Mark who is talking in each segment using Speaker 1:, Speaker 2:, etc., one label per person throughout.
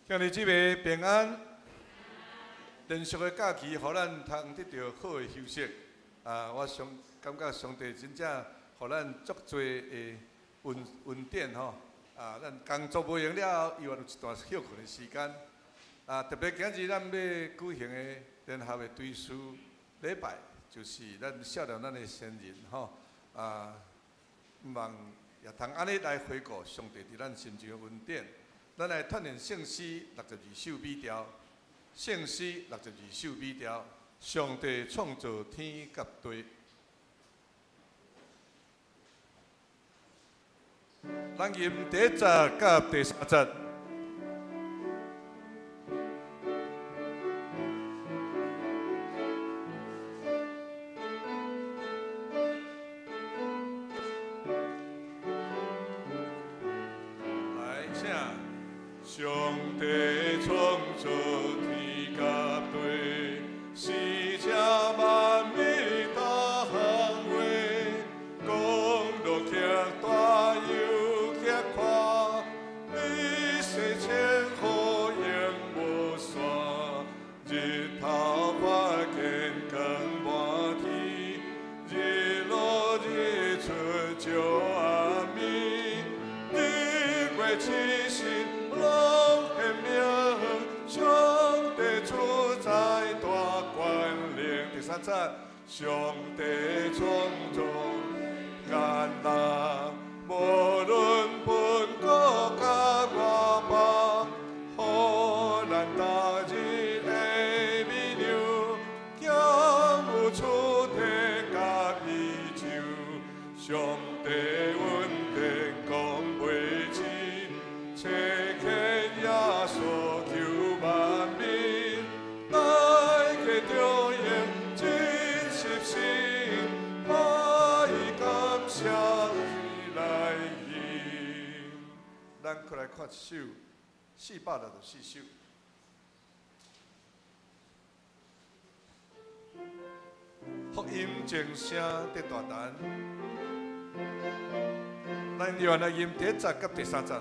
Speaker 1: 今日即个平安连续的假期，互咱通得到好的休息。我感觉上帝真正互咱足多的恩典吼。咱工作无用了后，伊还有一段休困的时间。特别今日咱要举行的联合的追思礼拜，就是咱孝念咱的先人吼。希望也通安尼来回顾上帝伫咱心中的恩典。咱来串联圣诗62首美调，圣诗62首美调，上帝创造天甲地。咱吟第1节甲第3节。上帝创造天甲地，四者万美大行为，公路极大又极宽，你是千户永无线，日头发见光满天，日落日出照暗暝，日月七星。上帝主宰大权力，第3节，上帝创造万人，无论本国甲外邦，互咱大日的美流，竟有出体甲宇宙，上帝恩典讲袂尽，切欠耶稣。万民来去着应真实心，把伊感谢来吟。咱再来看一首464首。福音正声得大单，咱原来吟第1节甲第3节。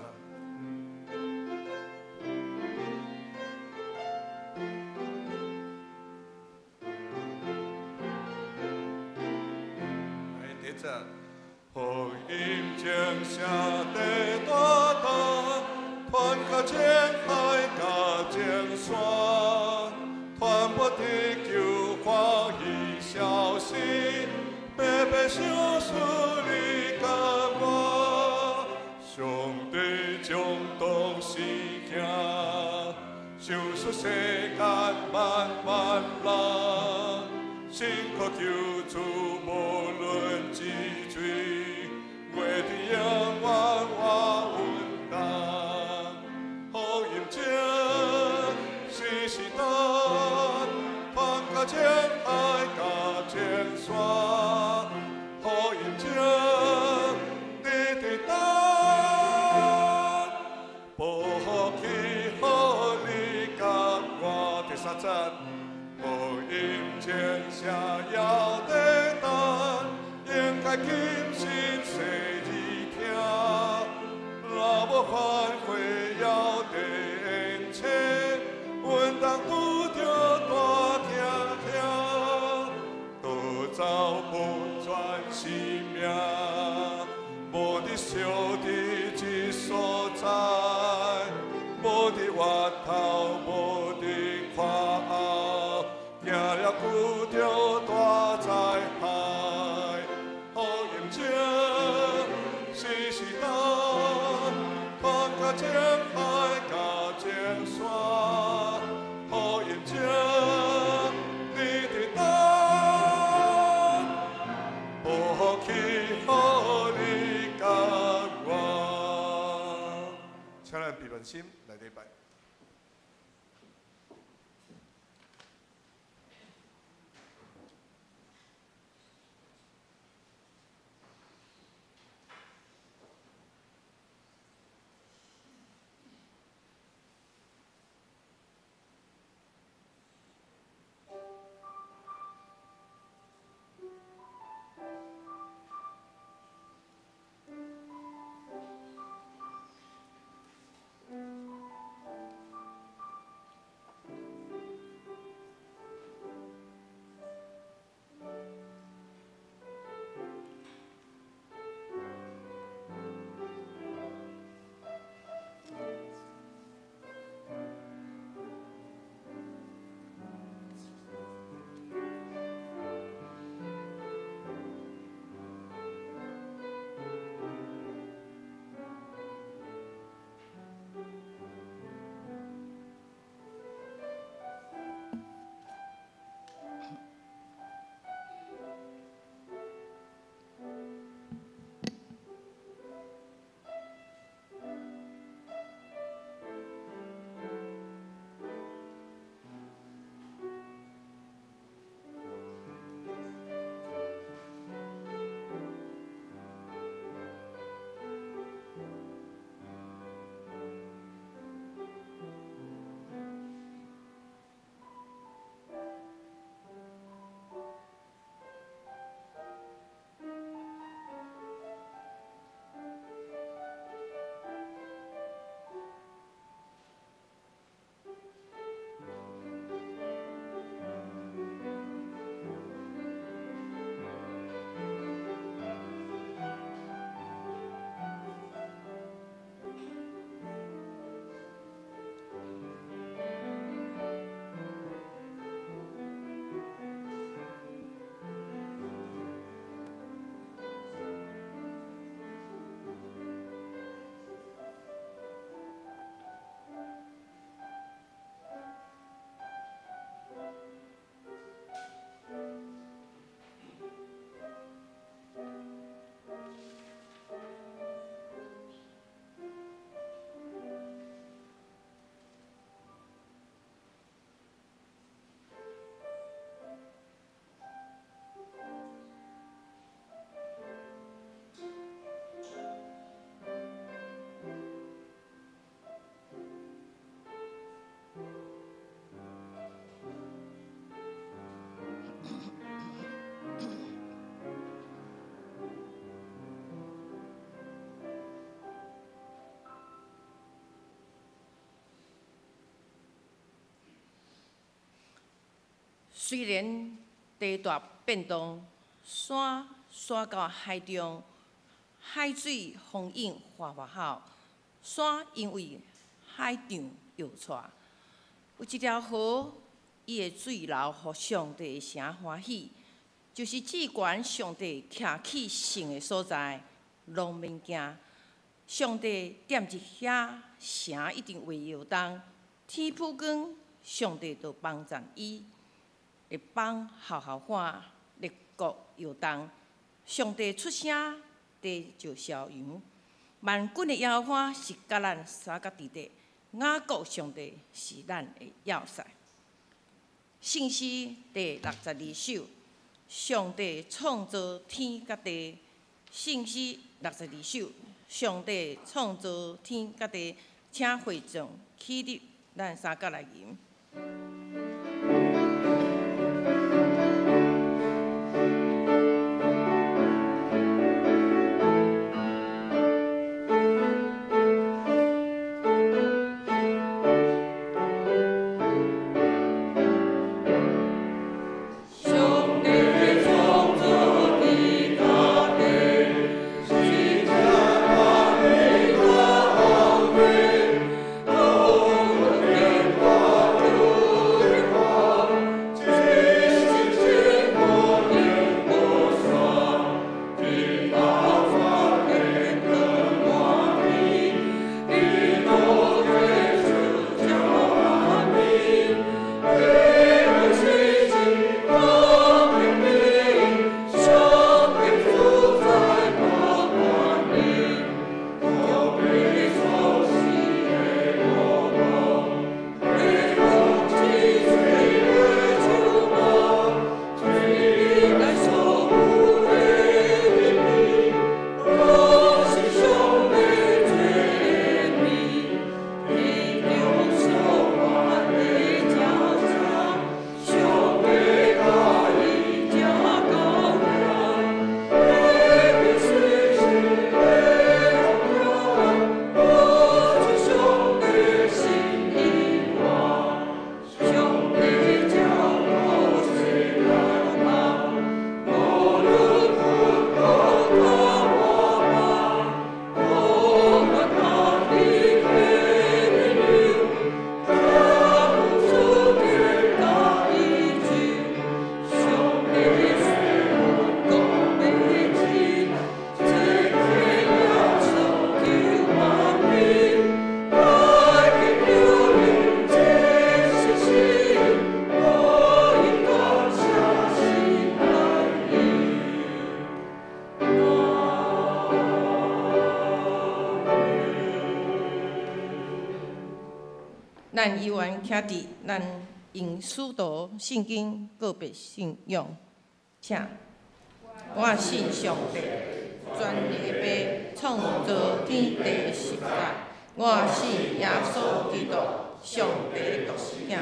Speaker 1: 福音正声地大单，传到前海甲前山，传播地球欢喜消息，白白小事你甲我，上帝将当时行，想出世间万万人，辛苦救主无论之罪。为天仰望我稳当，福音正时时等，传到前海甲前山，福音正日日等，保护起好你甲我。第3节，福音正声要得等，应该谨慎细。若无反悔要得恩赐，阮当拄着大疼痛，多走不全性命，无伫小伫一所在，无伫源头，无伫看后，行了拄着大灾害，福音正时时等。前海甲前山，福音正日日等，保起好你甲我。请咱闭门心来礼拜。
Speaker 2: 虽然地大变动，山到海中，海水风涌哗哗吼，山因为海涨摇出，有一条河，伊的水流，互上帝的城欢喜，就是至悬上帝徛起圣的所在，农民行。上帝踮伫遐，城一定会摇动。天曝光，上帝就帮助伊。日邦浩浩喊，列国摇动。上帝出声，地就消扬。万军的耶和华是甲咱三角地带，雅各上帝是咱的要塞。圣诗第62首，上帝创造天甲地。圣诗62首。上帝创造天甲地，请会众起立，咱三角来吟。咱依然徛伫咱用书读圣经个别信仰，请我信上帝，全能的爸，创造天地的实在。我信耶稣基督，上帝独生子，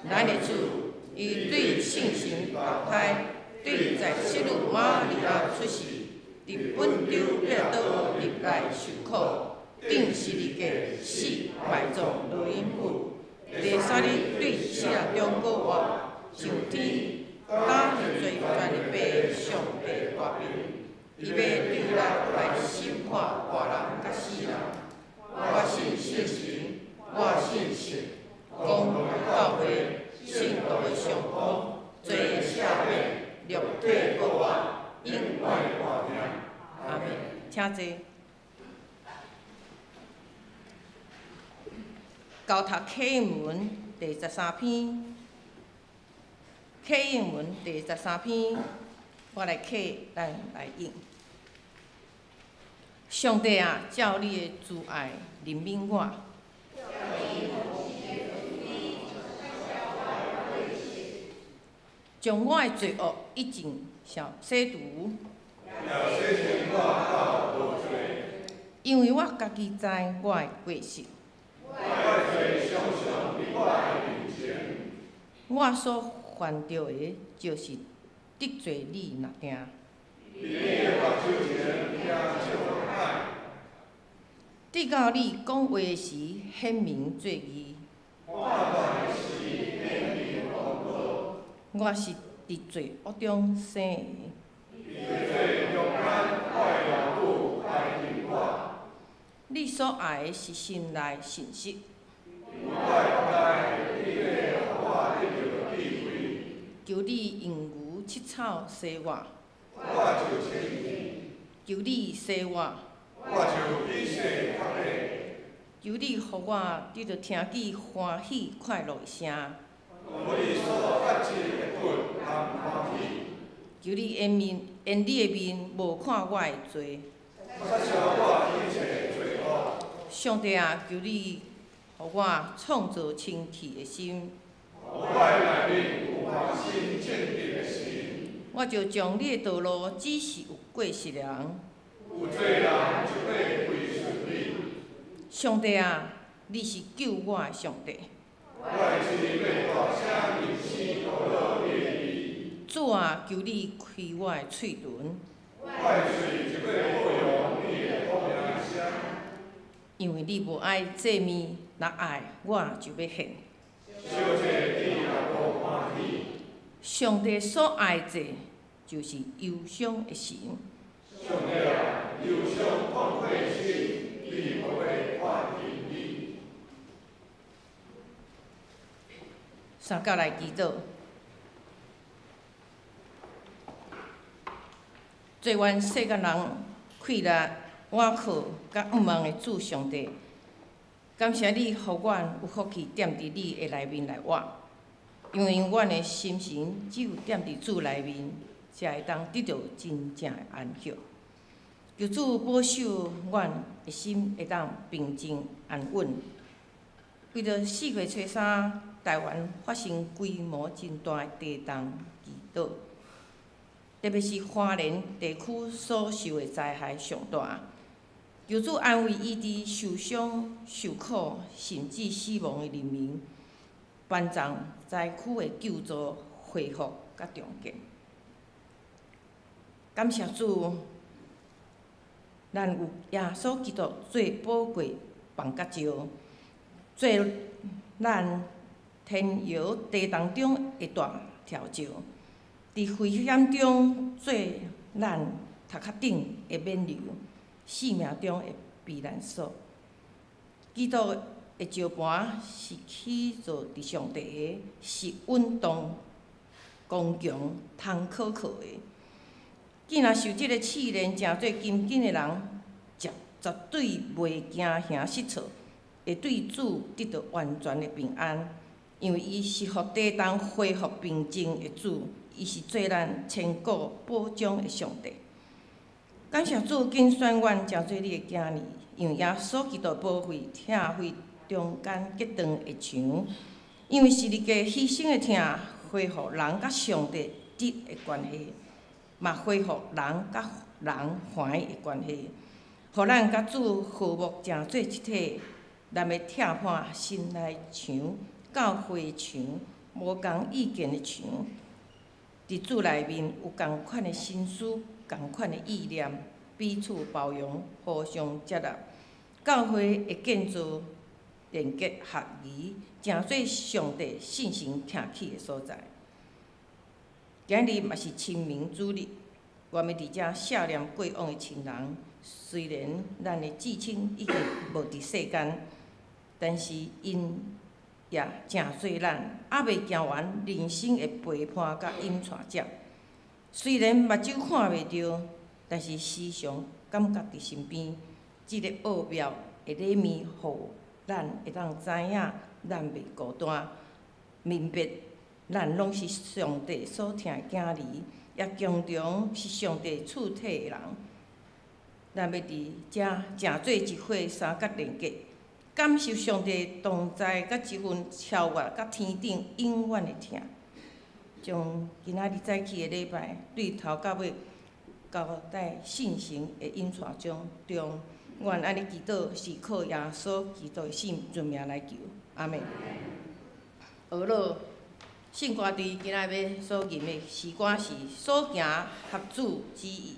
Speaker 2: 咱的主，伊对圣神投胎，对在7日玛利亚出世，伫本州彼拉多入来受苦，定12个死，埋葬落阴府。第3日对死人中国活，上天打入罪权的爸上帝大名，伊要对咱来审判活人甲死人。我信圣神，我信神，公平教会，信道的上帝，罪的赦免，肉体国活，永远活命。阿门。请坐。交读启应文第13篇，启应文第13篇，我来启，咱来应。上帝啊，照你的慈爱怜悯我。将我的罪恶一尽洗除。因为我家己知我的过失。我所犯着的，就是得罪你若惊。直到你讲话时显明做义。我是伫罪恶中生的。你所爱的是心内信息。求你用牛七草洗我。求你洗我。求你，互我得到听见欢喜快乐的声。求你掩你的面，无看我的罪。上帝啊，求你，互我创造清气的心。我就将你的道路指示有过失的人。上帝啊，你是救我的上帝。主啊，求你开我的喙唇。因为你无爱祭物，若爱我就要献。上帝所爱祭，就是忧伤的神。三甲来祈祷，做阮世间人气力倚靠甲仰望的主上帝，感谢你，予阮有福气踮伫你的内面来活。因为阮的心神只有踮伫主内面，才会当得到真正的安息。求主保守阮的心会当平静安稳。为着4月初3，台湾发生规模真大的地动祈祷，特别是花莲地区所受的灾害上大。求主安慰医治受伤、受苦甚至死亡的人民，帮助灾区的救助恢复甲重建。感谢主，咱有耶稣基督做宝贵房角石，做咱天摇地动中的大条石，伫危险中做咱头壳顶的冕旒，性命中的避难所。基督的石盘是起造伫上帝的，是稳当、刚强、通可靠的。既然受即个试炼，诚做金紧的人，绝对袂惊吓失措，会对主得到完全的平安。因为伊是互地动恢复平静的主，伊是做咱千古保障的上帝。感谢主拣选阮，诚做你的囝儿，用耶稣基督宝血疼血中间结肠的墙。因为是你家牺牲的疼，恢复人甲上帝直的关系，嘛恢复人甲人欢喜的关系，互咱甲主和睦诚做一体。咱要拆破心内墙、教会墙、无共意见的墙，伫主内面有共款的心思、共款的意念，彼此包容、互相接纳。教会会建造、连结合宜，诚做上帝信心徛起的所在。今日嘛是清明主日，我们伫遮赦念过往的亲人。虽然咱的至亲已经无伫世间，但是因也诚做咱还未行完人生的陪伴甲引带者。虽然目睭看袂着，但是时常感觉伫身边。即个奥妙的礼物，互咱会当知影，咱袂孤单，明白咱拢是上帝所疼的囝儿，也共同是上帝厝体的人。咱要伫遮诚做一伙三角连结，感受上帝同在，甲一份超越甲天顶永远的疼。将今仔日早起的礼拜，对头到尾交代信心的引带中，愿安尼祈祷是靠耶稣基督的尊名来求，阿门。学老圣歌队今仔要所吟的诗歌是《所行合主旨意》。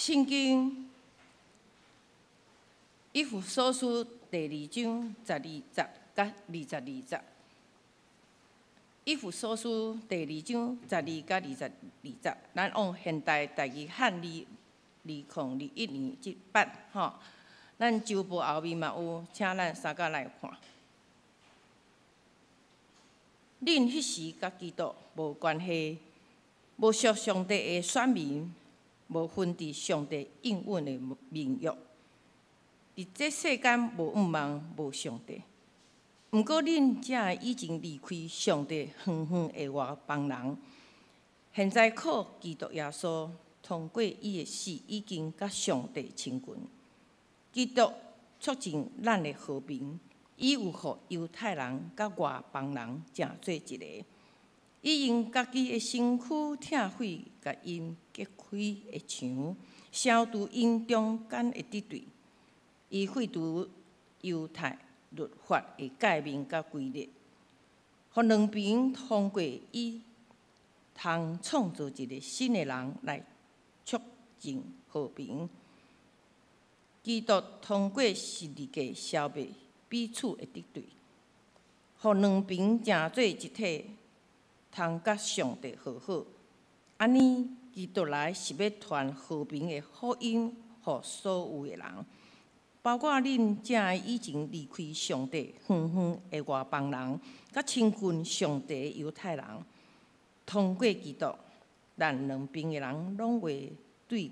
Speaker 2: 圣经以弗所书第2章12节甲22节。以弗所书第2章12甲22节，咱用现代台语汉字2021年这版吼，咱周报后面嘛有，请咱三甲来看。恁迄时甲基督无关系，无属上帝的选民，无分伫上帝应允的名约。伫这世间无毋茫无上帝，毋过恁遮已经离开上帝远远的外邦人，现在靠基督耶稣通过伊的死，已经甲上帝亲近。基督促进咱的和平。伊有互犹太人甲外邦人成做一个，伊用家己的身躯疼血，甲因揭开的墙，消除因中间的敌对。伊废除犹太律法的诫命甲规律，互两边通过伊，通创造一个新的人来促进和平。基督通过十字架消灭彼此的敌对，互两边成做一体，通甲上帝和好。安尼，基督来是要传和平的福音，互所有的人，包括恁这已经离开上帝远远的外邦人，甲亲近上帝的犹太人。通过基督，咱两边的人拢会对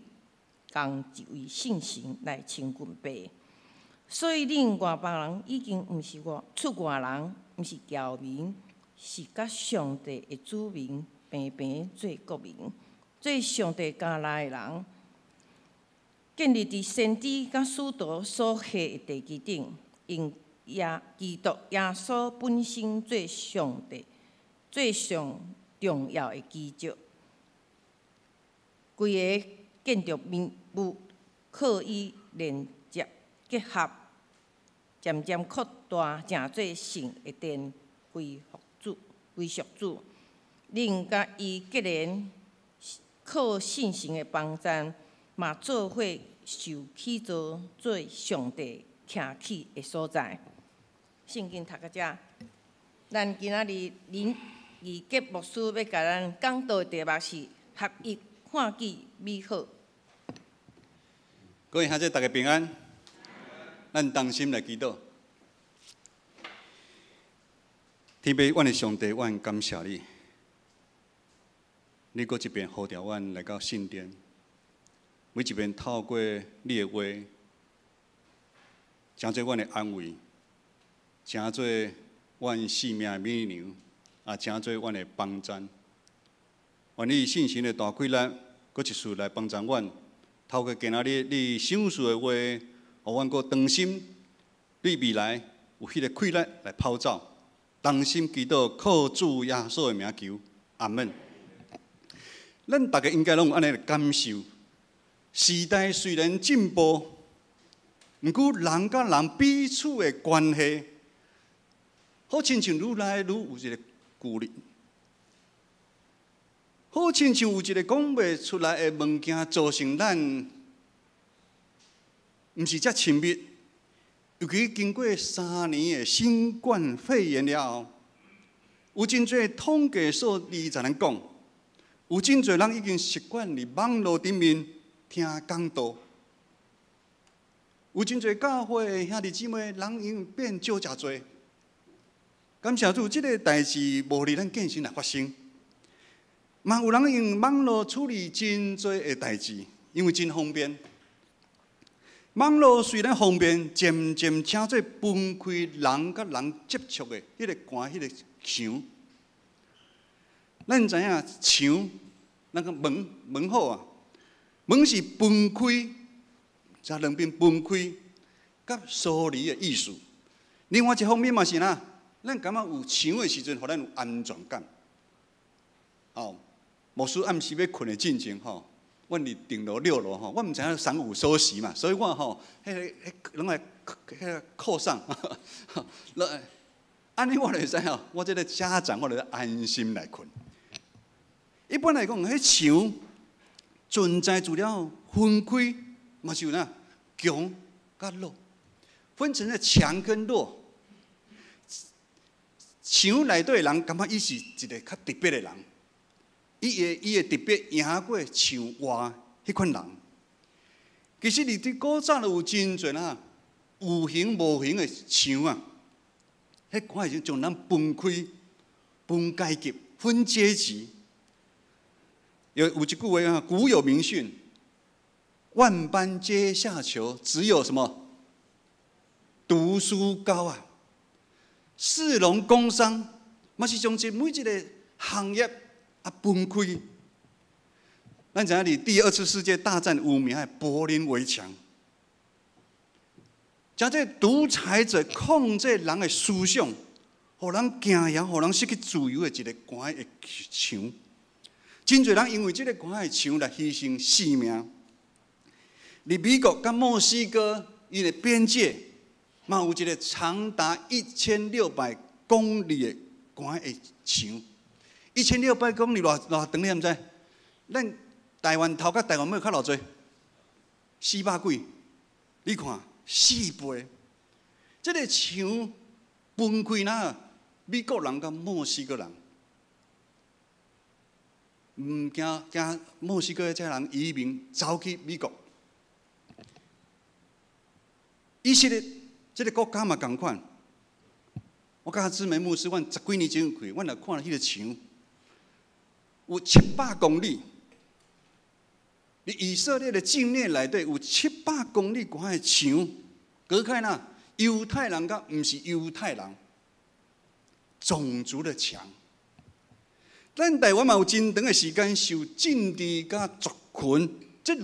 Speaker 2: 同一位圣神来亲近爸。所以，恁外邦人已经毋是出外人，毋是侨民，是甲上帝的子民，平平做国民，做上帝家来的人，建立伫先知甲使徒所下的地基顶，用基督耶稣本身做上帝最上重要的基础。规个建筑物靠伊连接结合。渐渐扩大，成做圣的殿，归属主。另甲伊结连，靠信心的帮助，嘛做伙受起造做上帝徛起的所在。圣经读到遮，咱今仔日林义杰牧师要甲咱讲道的题目是合一看见美好。
Speaker 3: 各位兄弟，大家平安。咱同心来祈祷。天父，阮的上帝，阮感谢你。你搁一遍呼召阮来到圣殿，每一遍透过你的话，成做阮的安慰，成做阮性命的美牛，也成做阮的帮助。愿你信心的大开力，搁一次来帮助阮，透过今仔日你赏赐的话。互阮阁当心，对未来有迄个气力来跑走。当心祈祷，靠主耶稣的名求，阿门。咱大家应该拢有安尼的感受。时代虽然进步，毋过人甲人彼此的关系，好亲像愈来愈有一个距离，好亲像有一个讲袂出来的物件，造成咱。毋是遮亲密，尤其经过3年的新冠肺炎了后，有真侪统计数字才能讲，有真侪人已经习惯伫网络顶面听讲道，有真侪教会的兄弟姊妹人已经变少诚多。感谢主，即个代志无伫咱见身来发生，嘛有人用网络处理真侪的代志，因为真方便。网络虽然方便，渐渐成做分开人甲人接触的迄个关、迄个墙。咱知影墙，那个门好啊，门是分开，在两边分开，甲疏离的意思。另外一方面嘛是呐，咱感觉有墙的时阵，互咱有安全感。哦，牧师暗时要困的进前吼。阮伫顶楼6楼吼，我毋知影3五收拾嘛，所以我吼，拢来扣上，安尼我就会知吼，我这个家长我就安心来困。一般来讲，迄墙存在除了分开，嘛是有哪强甲弱，分成了强跟弱。墙内底的人感觉伊是一个较特别的人，伊的特别赢过墙外迄款人。其实伫伫古早就有真侪啦，有形无形的墙啊，迄款已经将人分开、分阶级、分阶级。有一句话啊，古有名训：万般皆下囚，只有什么读书高啊！士农工商嘛是将这每一个行业啊分开。咱知影伫第二次世界大战有名的柏林围墙，将这独裁者控制人的思想，互人行摇，互人失去自由的一个关的墙。真侪人因为这个关的墙来牺牲性命。伫美国甲墨西哥因的边界，嘛有一个长达1600公里的关的墙。1600公里偌长你毋知？咱台湾头甲台湾尾较偌济，400几。你看4倍。这个墙分开哪？美国人甲墨西哥人。惊墨西哥这人移民走去美国，以色列这个国家嘛同款。我甲志梅牧师，阮10几年前去，阮来看了迄个墙，有700公里。以色列的境内内底有700公里宽的墙，隔开哪？犹太人甲毋是犹太人，种族的墙。咱台湾嘛有真长的时间受政治甲族群这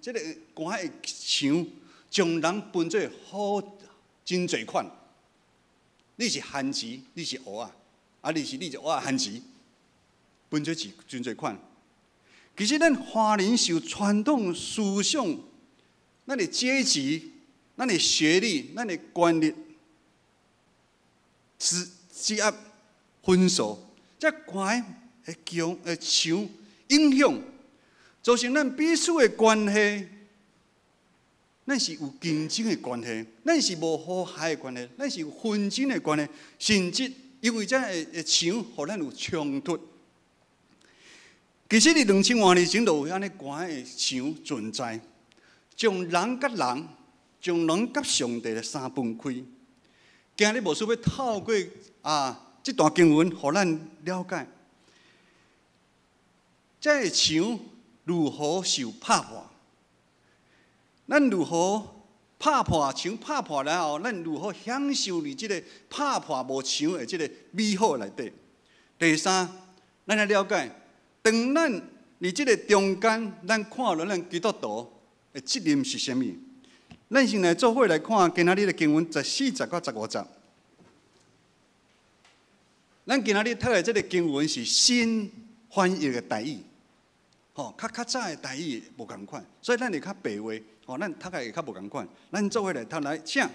Speaker 3: 这个关的墙，将人分做好真侪款。你是汉字，你是蚵仔，你是蚵仔汉字，分做真侪款。其实咱华人受传统思想，咱的阶级、咱的学历、咱的权力制压分数。这关的墙影响，造成咱彼此的关系，咱是有竞争的关系，咱是无和谐的关系，咱是有纷争的关系，甚至因为这个墙，互咱有冲突。其实，伫2000多年前就有安尼关的墙存在，将人甲人、将人甲上帝的三分开。今日无需要透过这段经文，互咱了解，这个墙如何受拍破？咱如何拍破墙？拍破然后，咱如何享受伫这个拍破无墙的这个美好内底？第三，咱来了解，当咱伫这个中间，咱看到咱基督徒的责任是啥物？咱先来做伙来看今仔日的经文14节到15节。咱今仔日读的这个经文是新翻译的台语，较早的台语无共款，所以咱会较白话，咱读的会较无共款。咱做伙来读来请，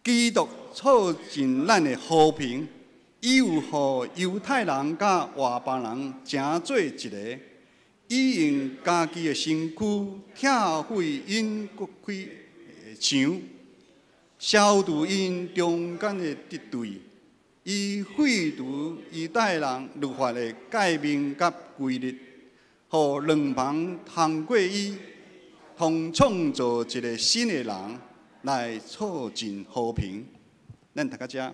Speaker 3: 基督促进咱的和平，伊有互犹太人甲外邦人成做一个，伊用家己的身躯拆毁因各开的墙，消除因中间的敌对。伊废除犹太人律法的诫命甲规律，互两旁通过伊，通创造一个新的人来促进和平。咱读到这，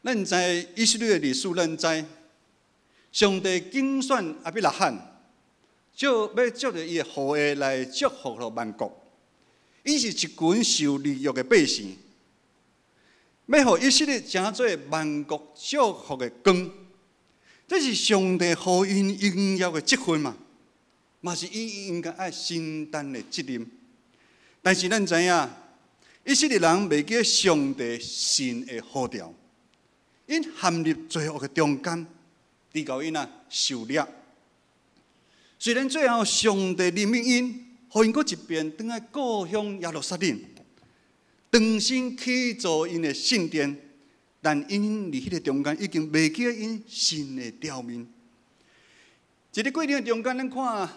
Speaker 3: 咱知以色列的历史，咱知上帝竞选亚伯拉罕，要借着伊的后裔来祝福了万国。伊是一群受利益的百姓。要予以色列成做万国祝福的光，这是上帝予因应有的职分嘛，嘛是伊应该爱承担的责任。但是咱知影，以色列人袂记上帝神的呼召，因陷入罪恶的中间，直到因受掠。虽然最后上帝任命因，予因搁一遍转来故乡耶路撒冷。重新起造因的圣殿，但因伫迄个中间已经袂记因神的条面。这个过程中间，咱看，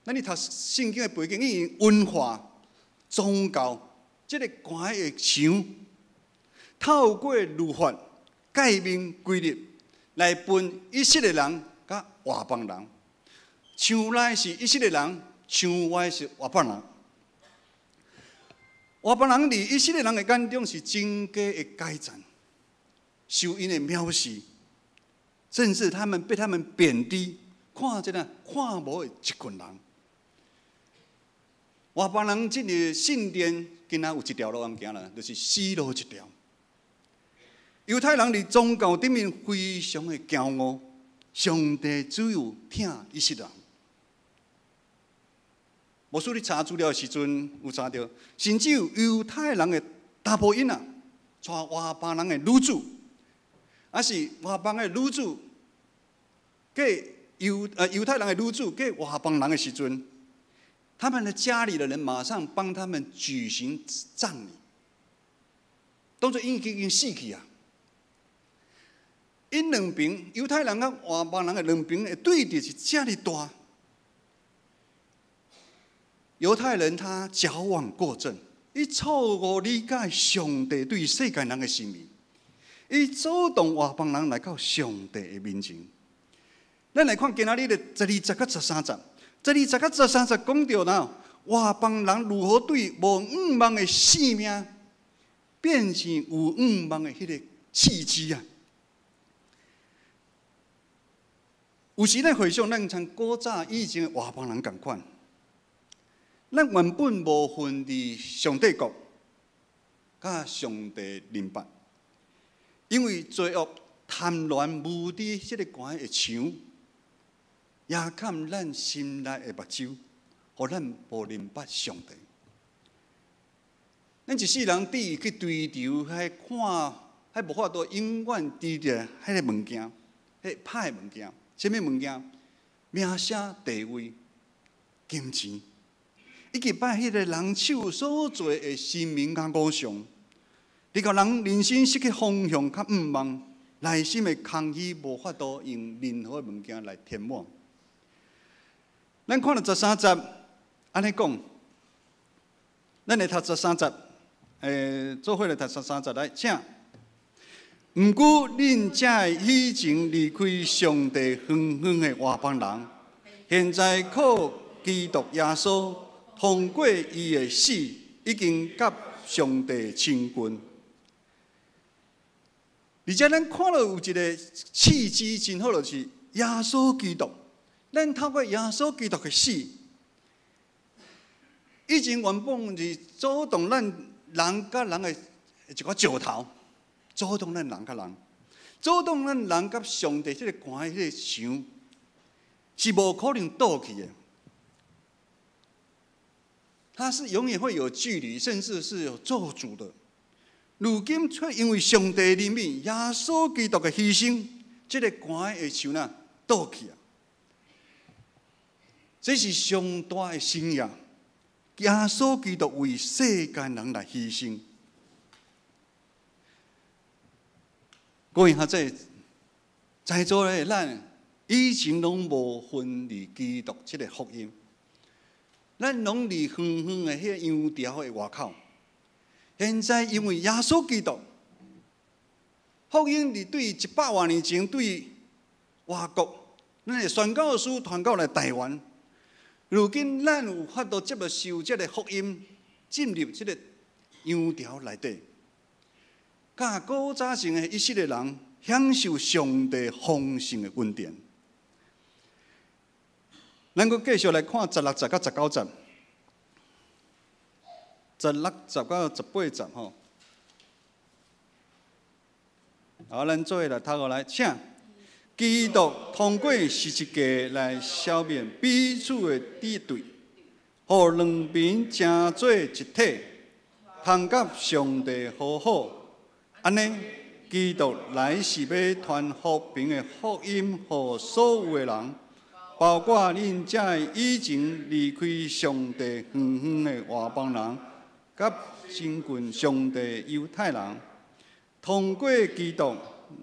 Speaker 3: 咱咧读圣经的背景，以文化、宗教，这个关的墙，透过律法、诫命、规律来分以色列人甲外邦人。墙内是以色列人，墙外是外邦人。外邦人伫以色列人的眼中是真假的改战，受因的藐视，甚至被他们贬低。看这个看无的一群人，外邦人这个圣殿今仔有一条路通行啦，就是死路一条。犹太人伫宗教顶面非常的骄傲，上帝只有听以色列人。无数你查资料的时阵有查到，甚至有犹太人的查甫囡仔娶外邦人的女子，还是外邦的女子嫁犹太人的女子嫁外邦人的时阵，他们的家里的人马上帮他们举行葬礼，当作因已经死去啊。因两边犹太人甲外邦人的两边的对立是这么大。犹太人他矫枉过正，伊错误理解上帝对世间人的心意，伊主动外邦人来到上帝的面前。咱来看今仔日的12节到13节，12节到13节讲到哪外邦人如何对无仰望的性命变成有仰望的迄个刺激啊！有时咱回想，咱像古早以前的外邦人同款，咱原本无分伫上帝国，甲上帝联合，因为罪恶、贪婪、无知这个关的墙。也看咱心内的目睭，互咱无明白上帝。咱一世人只去追求，还看，还无法度永远追着迄个物件，迄歹物件，什么物件？名声、地位、金钱，以及把迄个人手所做的生命甲偶像，你甲人人生失去方向甲毋望，内心的空虚无法度用任何物件来填满。咱看到13节，安尼讲，咱来读13节，做伙来读13节来，请。毋过，恁这以前离开上帝远远的外邦人，现在靠基督耶稣通过伊的死，已经甲上帝亲近。而且，咱看到有一个契机真好，就是耶稣基督。咱透过耶稣基督的死，以前原本是阻挡咱人甲人的一个石头，阻挡咱人甲人，阻挡咱人甲上帝这个关的迄个墙，是无可能倒去的。它是永远会有距离，甚至是有咒诅的。如今却因为上帝怜悯耶稣基督的牺牲，这个关的墙呢倒去啊！这是上大的信仰，耶稣基督为世间人来牺牲。各位学者，在座的咱以前拢无分离基督这个福音，咱拢伫远远的迄个羊条的外口。现在因为耶稣基督，福音伫对100多年前对外国，咱的宣教师传到来台湾。如今，咱有法度接受这个福音，进入这个羊条内底，甲古早前的以色列人享受上帝丰盛的恩典。咱阁继续来看16节到19节，16节到18节吼。好，咱做伙来读下来，请。基督通过十字架来消灭彼此的敌对，互两边成做一体，通甲上帝和好。安尼，基督来是要传和平的福音，予所有的人，包括恁这以前离开上帝远远的外邦人，甲亲近上帝犹太人，通过基督。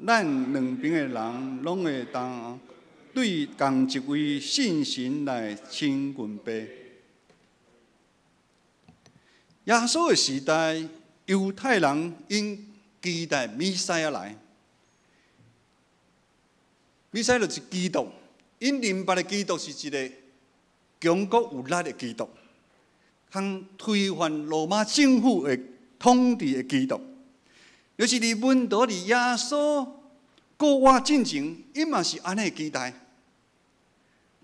Speaker 3: 咱两边的人拢会当对共一位信神来请军备。耶稣的时代，犹太人因期待弥赛亚来，弥赛亚就是基督，因明白的基督是一个强国有力的基督，通推翻罗马政府的统治的基督。就是伫门徒伫耶稣过活进前，伊嘛是安尼期待。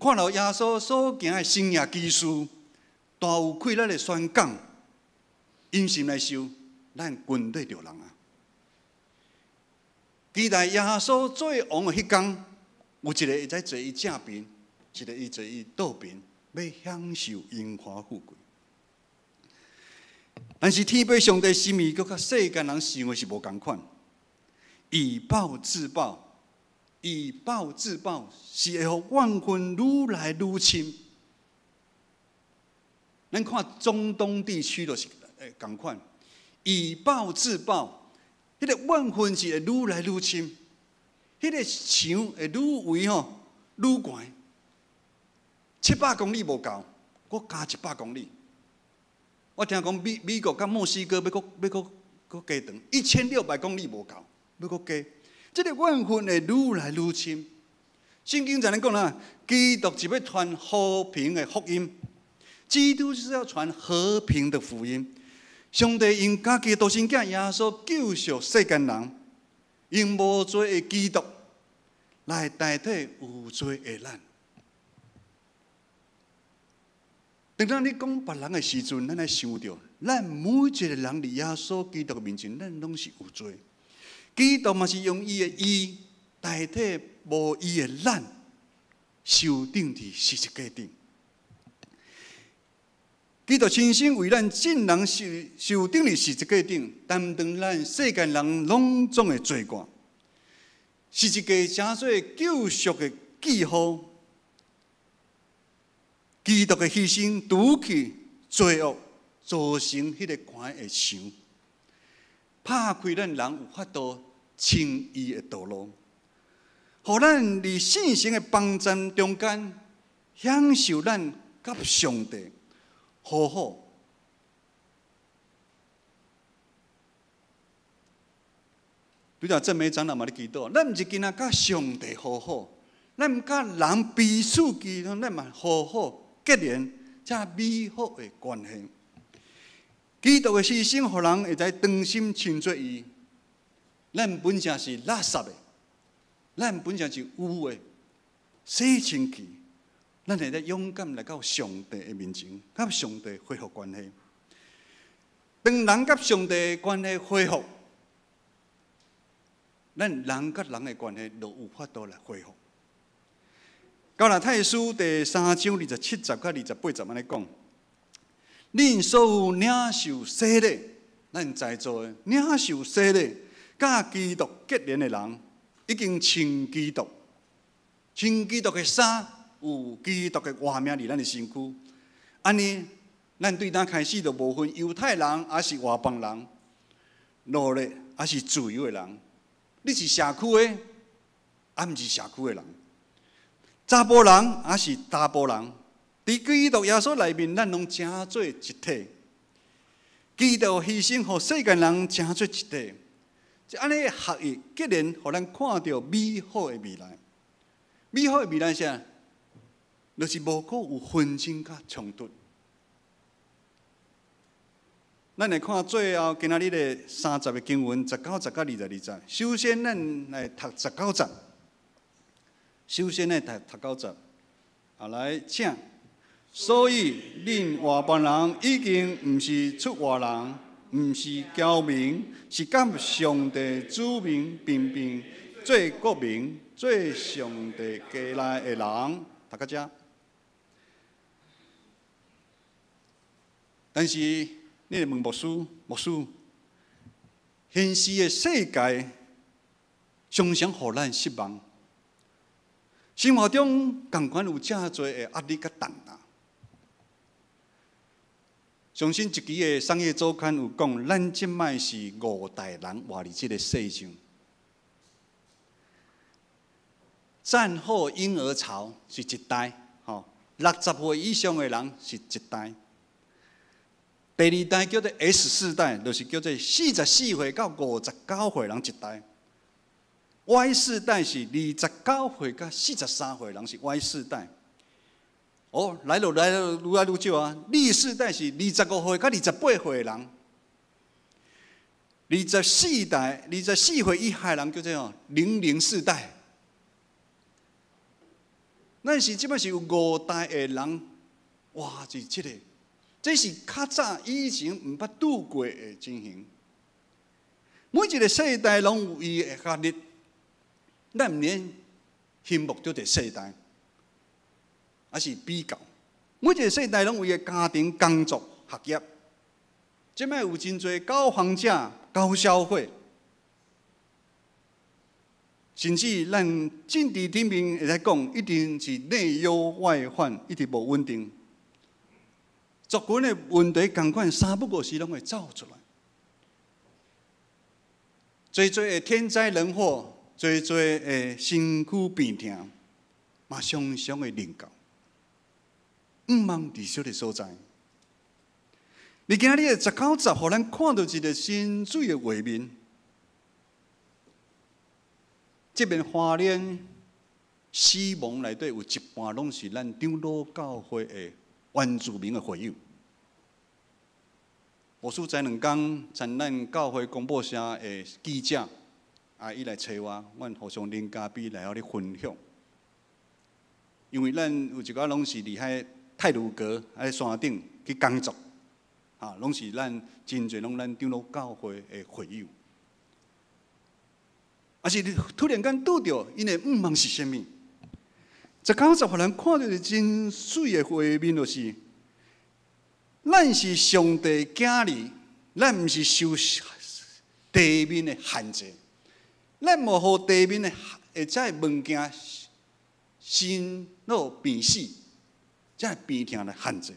Speaker 3: 看到耶稣所行的生涯奇事，大有气力的宣讲，因心来受，咱军队着人啊！期待耶稣做王的迄天，有一个会使坐伊正边，一个会坐伊倒边，要享受荣华富贵。但是天父上帝心意，佮甲世间人想的是无共款。以暴制暴，以暴制暴，是会互怨恨愈来愈深。咱看中东地区就是共款，以暴制暴，迄个怨恨是会愈来愈深，迄个墙会愈围愈悬，700公里无够，佮加100公里。我听讲美国甲墨西哥要佫加长，1600公里无够，要佫加。这个怨恨会愈来愈深。圣经才能讲啦，基督是要传和平的福音，基督就是要传和平的福音。上帝用家己的独生囝耶稣救赎世间人，用无罪的基督来代替有罪的咱。当咱你讲别人的时阵，咱来想着，咱每一个人伫耶稣基督的面前，咱拢是有罪。基督嘛是用伊的义代替无义的咱，受钉伫十字架顶。基督亲身为咱众人受钉伫十字架顶，担当咱世间人拢总的罪过。十字架成做救赎的记号。基督的牺牲除去罪恶，造成迄个关的墙，拍开咱人有法度称义的道路，互咱伫信心的帮站中间，享受咱甲上帝和好。比如正美长老嘛咧祈祷，咱毋是今仔甲上帝和好，咱甲人彼此基督，咱嘛和好。结连这美好的关系，基督的牺牲，互人会使当心亲做伊。咱本身是垃圾的，咱本身是污的，洗清气，咱会使勇敢来到上帝的面前，甲上帝恢复关系。当人甲上帝的关系恢复，咱人甲人的关系就有法度来恢复。加拉太书第3章27节到28节安尼讲：恁所有领受洗礼，咱在座的领受洗礼，甲基督结连的人，已经穿基督，穿基督的衫，有基督的活命伫咱的身躯。安尼，咱对咱开始就无分犹太人，还是外邦人，奴隶还是自由的人。你是社区的，还毋是社区的人。查甫人还是查甫人，伫基督耶稣内面，咱拢成做一体。基督牺牲，互世间人成做一体。即安尼合一结连，互咱看到美好的未来。美好的未来是啥？就是无可有纷争甲冲突。咱来看最后今仔日的30个经文，19节到22节。首先，咱来读19节。首先呢，读9节，来请。所以，恁外邦人已经毋是出外人，毋是侨民，是甲上帝子民平平做国民，做上帝家内的人。读到这。但是，你会问牧师，现实的世界常常互咱失望。生活中同款有正多的压力甲重担。相信一期的商业周刊有讲，咱即摆是5代人活伫即个世上。战后婴儿潮是一代，吼，60岁以上的人是一代。第二代叫做 S 世代，就是叫做44岁到59岁人一代。Y 世代是29岁到43岁人是 Y 世代。哦，来了愈来愈少啊！Z 世代是25岁到28岁的人。24岁以下的人叫做00世代。咱是即摆是有5代的人，哇！是这个，这是较早以前毋捌拄过的情形。每一个世代拢有伊的压力，咱毋免羡慕着这世代，还是比较。每一个世代拢有伊的家庭、工作、学业。即摆有真侪高房价、高消费，甚至咱政治顶面会使讲，一定是内忧外患，一直无稳定。族群的问题共款，三不五时拢会走出来。侪的天灾人祸，侪的身躯病痛，嘛常常会临到。毋茫伫小的所在，你今日的19集，互咱看到一个深水的画面。这边花莲死亡内底有一半拢是咱长老教会的原住民的会友。无数在2天，参咱教会广播社的记者伊来找我，阮互相恁嘉宾来互你分享。因为咱有一个拢是伫遐太鲁阁喺山顶去工作，拢是咱真侪拢咱长老教会的会友。啊是突然间拄着，因的毋茫是啥物？19集互咱看到真水的画面，就是咱是上帝囝儿，咱毋是受地面的限制，咱无互地面的这物件生老病死，这病痛来限制。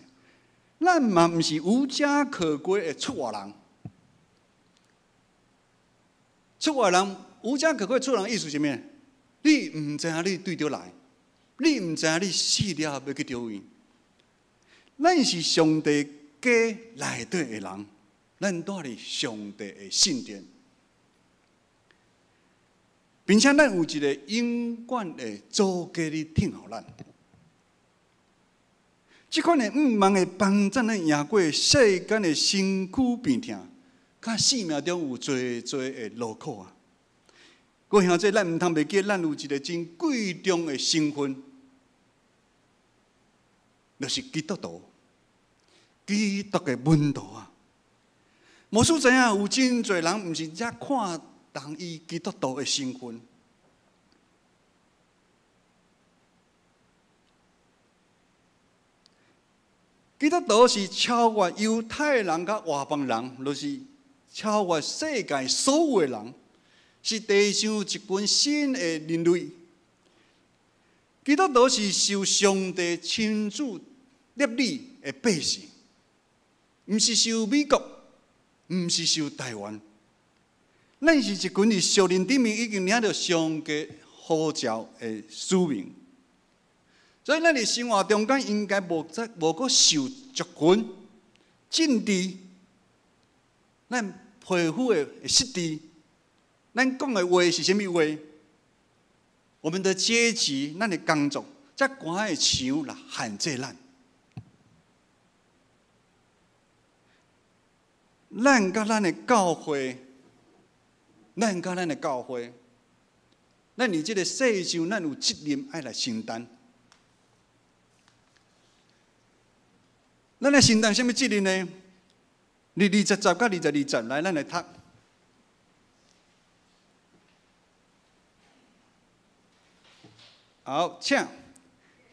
Speaker 3: 咱嘛毋是无家可归的出外人，出外人。无家可归出人意思是咩？你毋知影你对着来，你毋知影你死了要去倒位。咱是上帝家内底的人，咱住伫上帝的圣殿，并且咱有一个永远的主家咧听候咱。即款的毋茫的帮咱咧赢过世间的身躯病痛，甲生命中有侪的劳苦啊！各位兄弟，咱毋通袂记，咱有一个真贵重的身份，就是基督徒。基督的门徒啊！无数知影有真侪人毋是只看重伊基督徒的身份。基督徒是超越犹太人甲外邦人，就是超越世界所有的人。是地上一群新的人类，基督徒是受上帝亲自立理的百姓，毋是受美国，毋是受台湾。咱是一群伫属灵顶面已经领着上帝呼召的使命，所以咱伫生活中间应该无阁受族群、政治、咱皮肤的失地。咱讲的话是啥物话？我们的阶级、咱的工作，才赶的墙来限制咱。咱甲咱的教会，咱伫这个世上，咱有责任爱来承担。咱来承担啥物责任呢？20集到22集，来，咱来读。好，请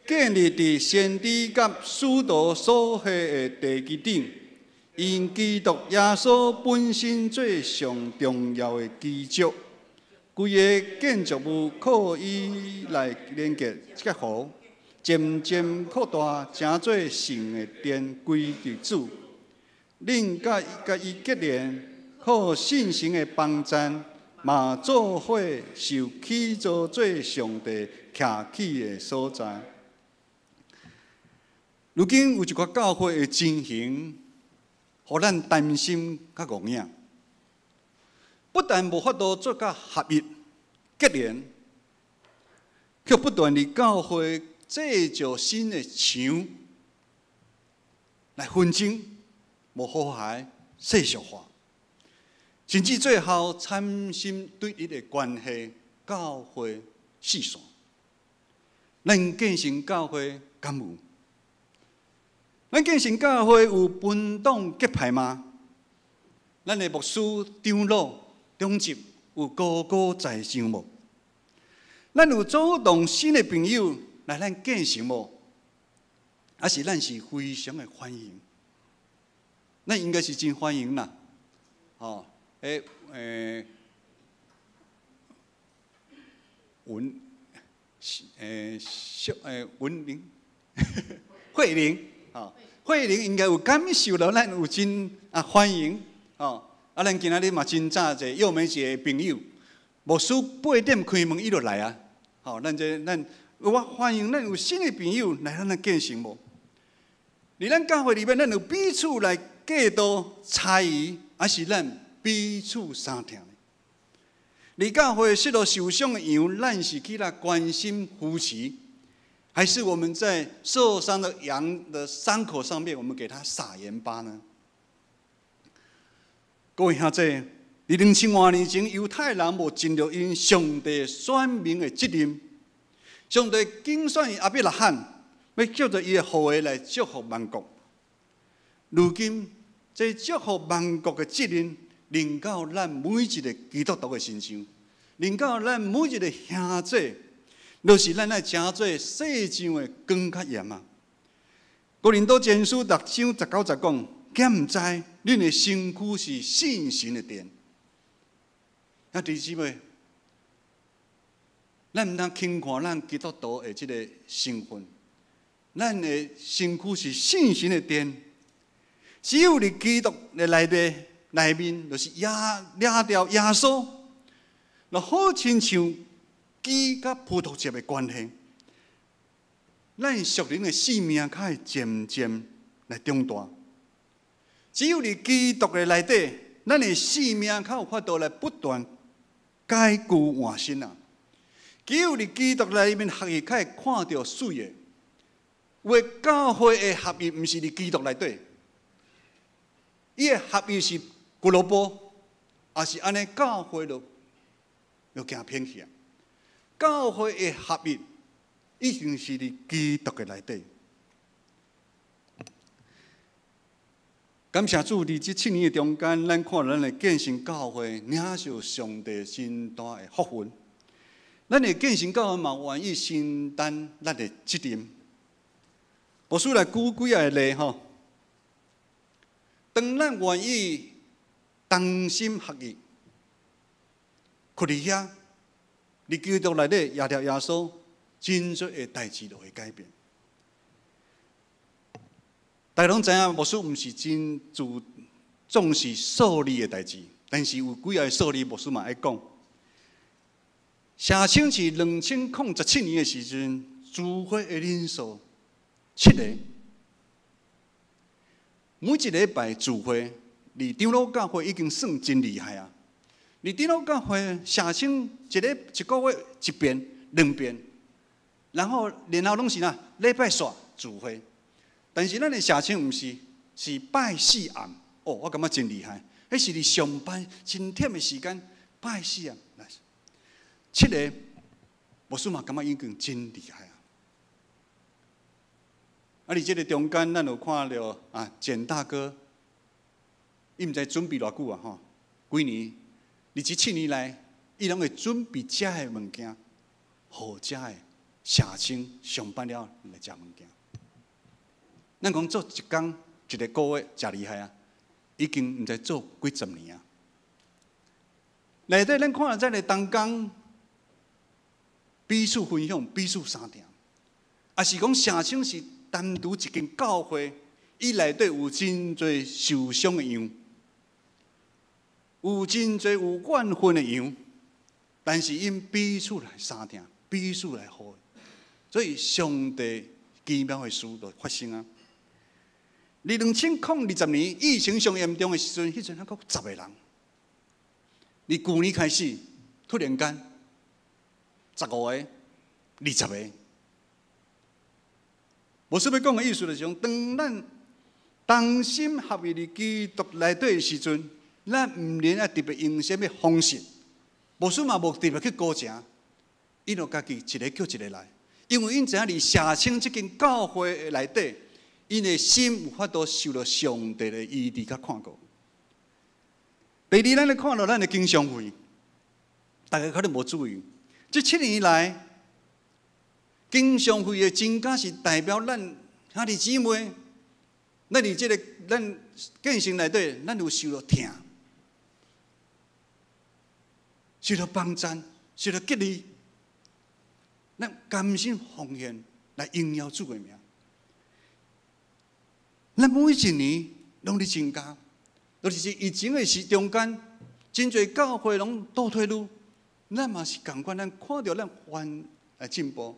Speaker 3: 建立伫先知甲使徒所下的地基顶，因基督耶稣本身做上重要的基础，规个建筑物靠伊来连结合，渐渐扩大，成做圣的殿，归于主。恁甲伊结连，靠信心的帮赞，嘛做伙受起造做上帝徛起的所在。如今有一寡教会的情形，互咱担心甲误影。不但无法度做甲合一结连，却不断地教会制造新的墙来纷争，无和谐世俗化，甚至最后产生对立的关系，教会四散。咱建成教会敢有？咱建成教会有分党结派吗？咱的牧师、长老、中职有高高在上无？咱有主动新的朋友来咱建成无？还是咱是非常的欢迎？咱应该是真欢迎啦，哦，文玲，慧玲，哦，慧玲应该有感受到咱有真欢迎，哦。咱今仔日嘛真早者幼梅节的朋友，牧师8点开门，伊就来啊。好，我欢迎咱有新的朋友来咱建成无？伫咱教会里面，咱有彼此来计度猜疑，还是咱彼此相听？伫教会受到受伤的羊，咱是去来关心扶持，还是我们在受伤的羊的伤口上面，我们给他撒盐巴呢？各位兄弟，伫2000多年前，犹太人无尽到因上帝选民的责任。上帝竞选亚伯拉罕，要叫做伊的后裔来祝福万国。如今，这祝福万国的责任，临到咱每一个基督徒的身上，临到咱每一个兄弟，就是咱爱诚做世上的光较盐啊。哥林多前书6章19、20讲。敢毋知，恁的身躯是信心的殿。弟兄姊妹，咱毋通轻看咱基督徒的这个身份，咱的身躯是信心的殿。只有伫基督的内面，就是抓掉耶稣，就好亲像枝甲葡萄叶的关系。咱属灵的生命才会渐渐来长大。只有伫基督的内底，咱的生命才有法度来不断改旧换新啊！只有伫基督内面合一，才会看到水的。为教会的合一，毋是伫基督内底，伊的合一是俱乐部，也是安尼教会就行偏去啊！教会的合一，已经是伫基督的内底。感谢主，伫这7年的中间，咱看咱的建成教会领受上帝真大的福分。咱的建成教会嘛，愿意承担咱的责任。牧师来举几个例吼。当咱愿意同心合意，去伫遐，伫基督内底抓着耶稣，真多的代志就会改变。大家拢知影，牧师毋是真重视数理的代志，但是有几个数理，牧师嘛爱讲。社青是2017年的时阵，聚会的人数7个，每一个礼拜聚会，离长老教会已经算真厉害啊！离长老教会社青一个月一遍、2遍，然后拢是礼拜煞聚会。但是咱的社青毋是，是拜4暗哦，我感觉真厉害。迄是伫上班真忝的时间拜4暗，7个，牧师嘛感觉已经真厉害啊！伫这个中间，咱有看到简大哥，伊毋知准备偌久啊吼，几年，伫这7年来，伊拢会准备食的物件，好食的社青上班了来食物件。咱讲做一工一个月真厉害啊，已经毋知做几十年啊。内底咱看到在个同工彼此分享、彼此相听，也是讲社青是单独一间教会，伊内底有真侪受伤的羊，有真侪有怨恨的羊，但是因彼此来相听，彼此来所以上帝奇妙的事就发生啊！2020年疫情上严重的时阵，迄阵还佫10个人。你去年开始，突然间15个、20个。无说要讲的意思就是讲，当咱同心合意伫基督内底的时阵，咱毋免啊特别用什么方式，无说嘛无特别去鼓情，因就家己一个叫一个来，因为因知影伫社青即间教会内底，因的心有法度受到上帝的医治甲看顾。第二，咱咧看到咱的经常会，大家可能无注意，这7年来，经常会的增加是代表咱兄弟姊妹，咱伫这个咱建成内底，咱有受到疼，受到帮赞，受到激励，咱甘心奉献来荣耀主的名。咱每一年拢伫增加。就是疫情的时中间，真侪教会拢倒退路，咱嘛是共款，咱看到咱还来进步。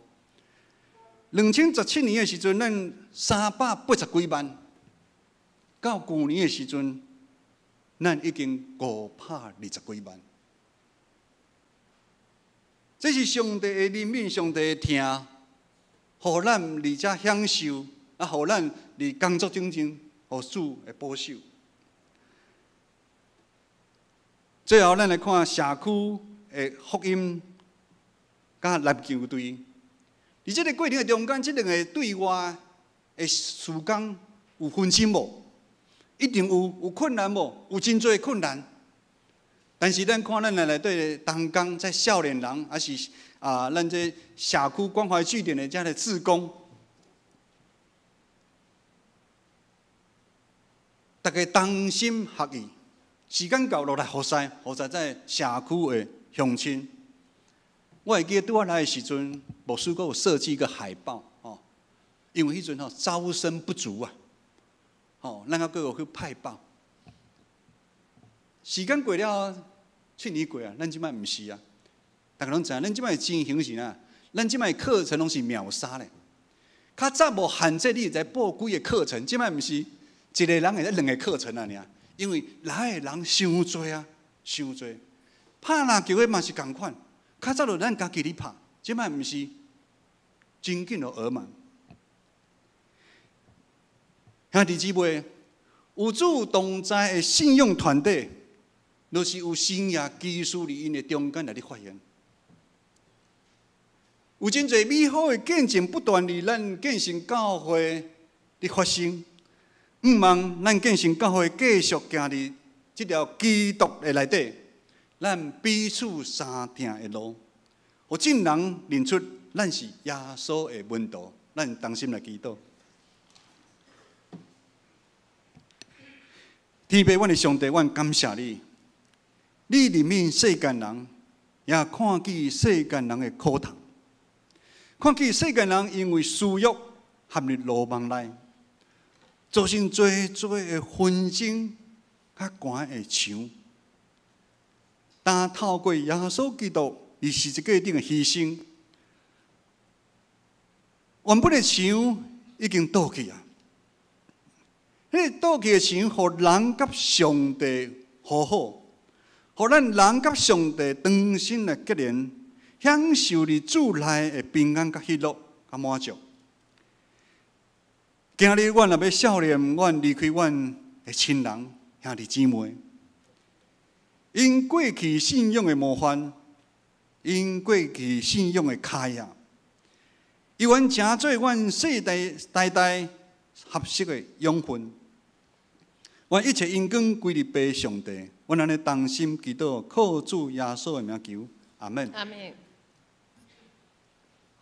Speaker 3: 2017年的时阵，咱380几万，到去年的时阵，咱已经520几万。这是上帝的怜悯，上帝的疼，互咱而且享受，啊，互咱伫工作中间，互主的保守。最后，咱来看社区的福音甲篮球队。伫这个过程的中间，这两个对外的事工有分心无？一定有困难无？有真多困难。但是咱看咱内底同工在少年人，还是咱这社区关怀据点的这的志工，大家同心合意。时间到落来，何在在社区的乡亲。我会记得拄我来的时阵，牧师阁有设计一个海报哦，因为迄阵招生不足啊，哦，咱阁有去派报。时间过了，7年过啊，咱即摆毋是啊，大家拢知影，咱即摆情形是哪？咱即摆课程拢是秒杀咧。较早无限制你在报几个课程，即摆毋是一个人会2个课程啊尔。因为来的人伤多啊，伤多。拍篮球的嘛是同款，较早就咱家己咧拍，即摆毋是真紧就学嘛。兄弟姊妹，有主同在的信用团队，就是有生涯技术伫因的中间来咧发现。有真侪美好的见证不断伫咱建成教会咧发生。毋望咱建成教会继续行伫这条基督的内底，咱彼此相挺的路，互众人认出咱是耶稣的门徒。咱同心来祈祷。天父，阮的上帝，阮感谢你，你怜悯世间人，也看见世间人的苦痛，看见世间人因为私欲陷入罗网内。造成多的纷争，较悬的墙。但透过耶稣基督伫十字架顶的牺牲，原本的墙已经倒去啊！迄个倒去的墙，互人甲上帝和好，互咱人甲上帝同心来结连，享受伫主内的平安、甲喜乐、甲满足。今日阮若要少年，阮离开阮的亲人兄弟姊妹，因过去信仰的模范，因过去信仰的卡呀，伊愿成做阮世代代合适的养分。愿一切因光归入父上帝，阮安尼同心祈祷，靠主耶稣的名求，阿门。
Speaker 2: 阿门。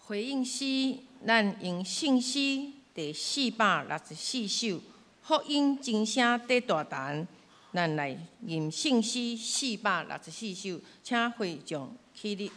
Speaker 2: 回应诗，咱用信息。第464首福音真声得大谈，咱来吟圣诗464首，请会众起立。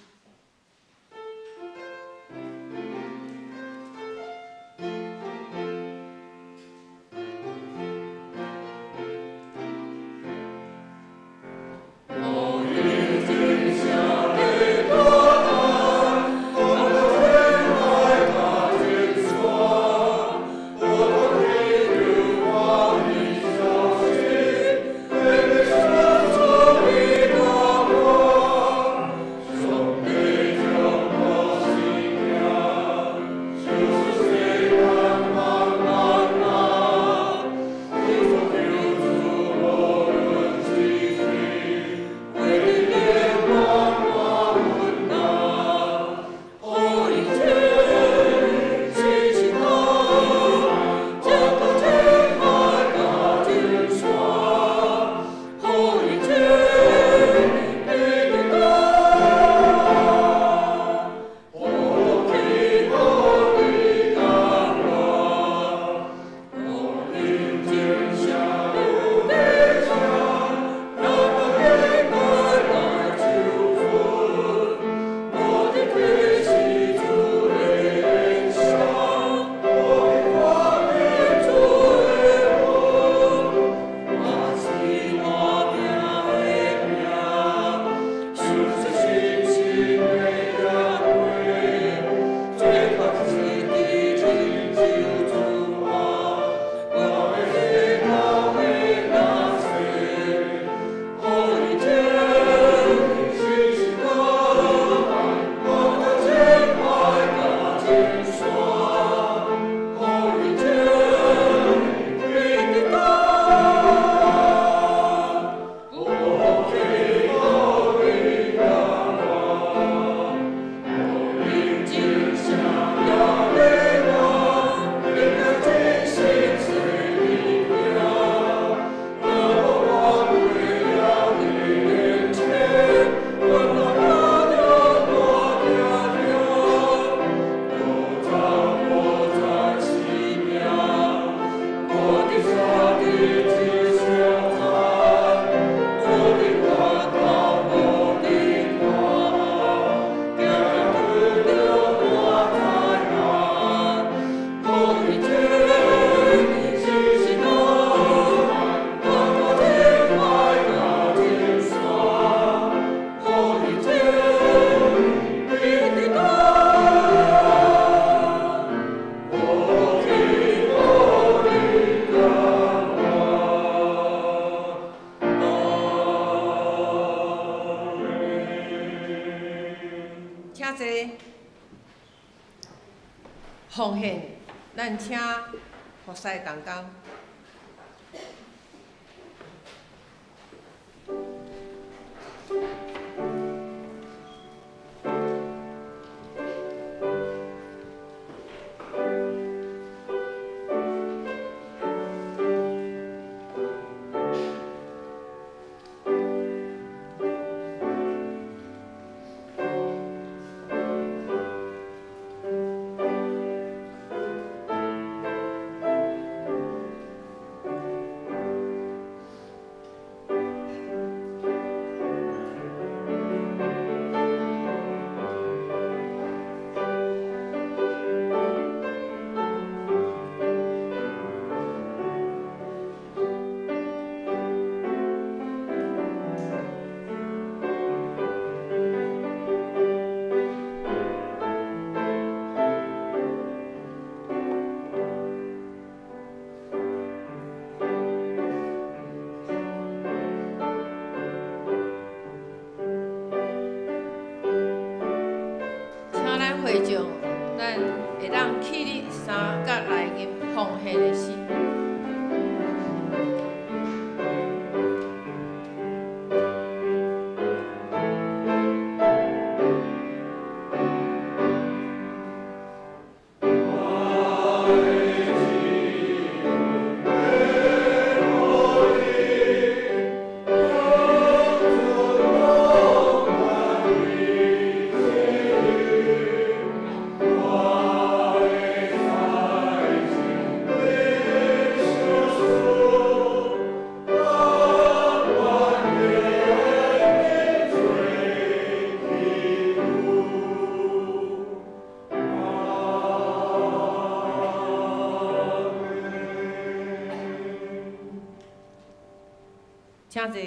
Speaker 2: 坐，奉献，咱请服侍同工。会众，咱会当起立三角来迎奉献的时。请坐。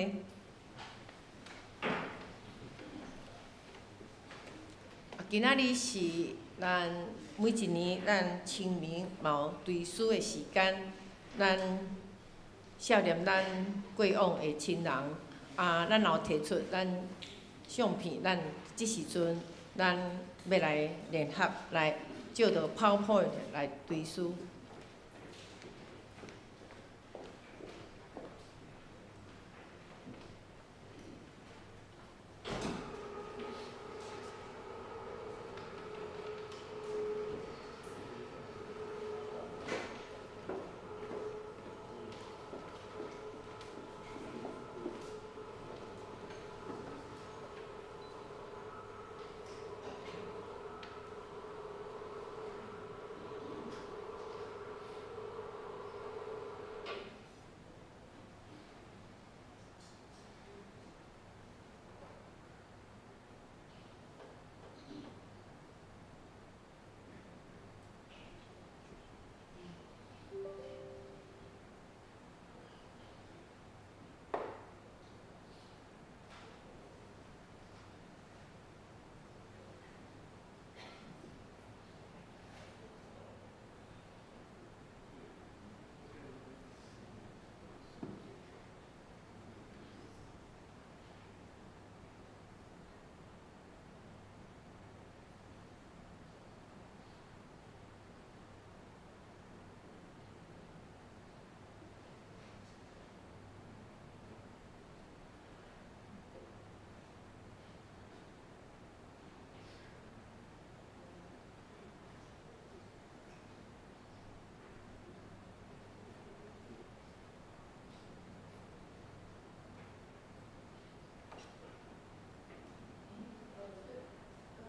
Speaker 2: 今仔日是咱每一年咱清明嘛有追思的时间，咱悼念咱过往的亲人。咱也有提出咱相片，咱即时阵咱要来联合来照着 PowerPoint 来追思。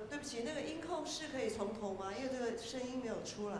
Speaker 4: 对不起，那个音控是可以从头吗？因为这个声音没有出来。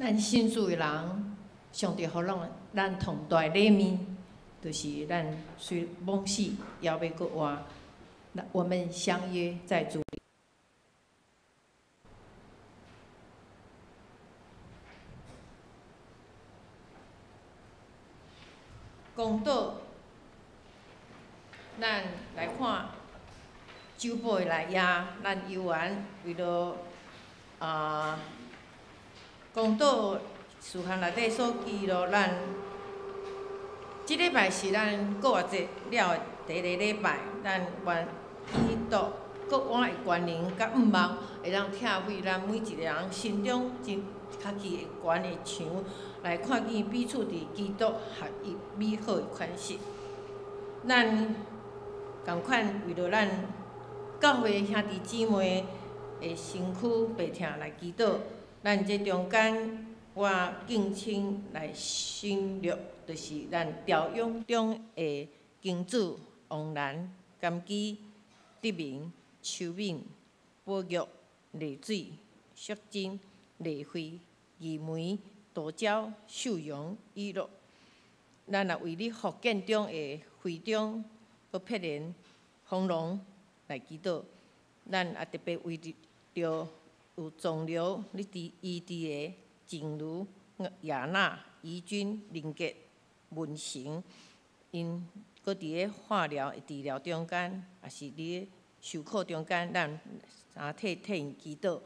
Speaker 2: 咱信主的人，上帝互咱同大的礼物，就是咱虽往死也要搁活。我们相约在主里。公道，咱来看酒杯内野，咱游玩为了公道事项内底所记录咱，即礼拜是咱国活节了的第一个礼拜，咱愿祈祷国碗的关联甲毋望会当拆毁咱每一个人心中真家己的悬的墙，来看见彼此伫基督合一美好的款式。咱共款为着咱教会兄弟姊妹的身躯病痛来祈祷。咱这中间，我敬请来省略，就是咱调养中的经主王兰、甘基、德明、邱敏、宝玉、丽水、淑珍、丽慧、义梅、杜娇、秀荣、依乐。咱也为你福建中的会长、佮碧莲、丰隆来祈祷。咱也特别为着有肿瘤、你伫医治的静茹、亚娜、怡君、林杰、文成，因搁伫咧化疗的治疗中间，也是伫咧受苦中间，咱替因祈祷。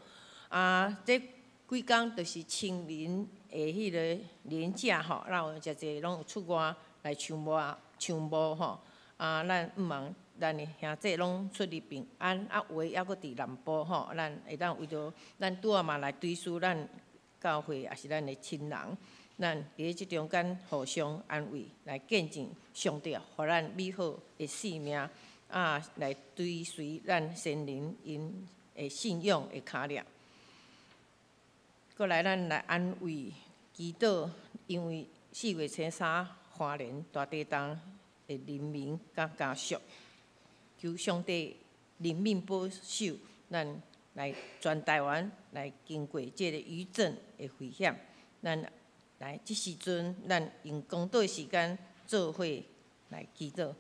Speaker 2: 这几工就是清明的迄个年假吼，咱有诚侪拢有出外来唱舞吼。咱毋望咱的兄弟拢出入平安，有诶还搁伫南部吼，咱会当为着咱拄仔嘛来追思咱教会，也是咱的亲人，咱伫咧即中间互相安慰，来见证上帝互咱美好的生命，来追随咱先人因的信仰的脚链。过来，咱来安慰祈祷，因为4月初3花莲大地震的人民甲家属，求上帝怜悯保守，咱来全台湾来经过这个余震的危险，咱来即时阵，咱用公道的时间做伙来祈祷。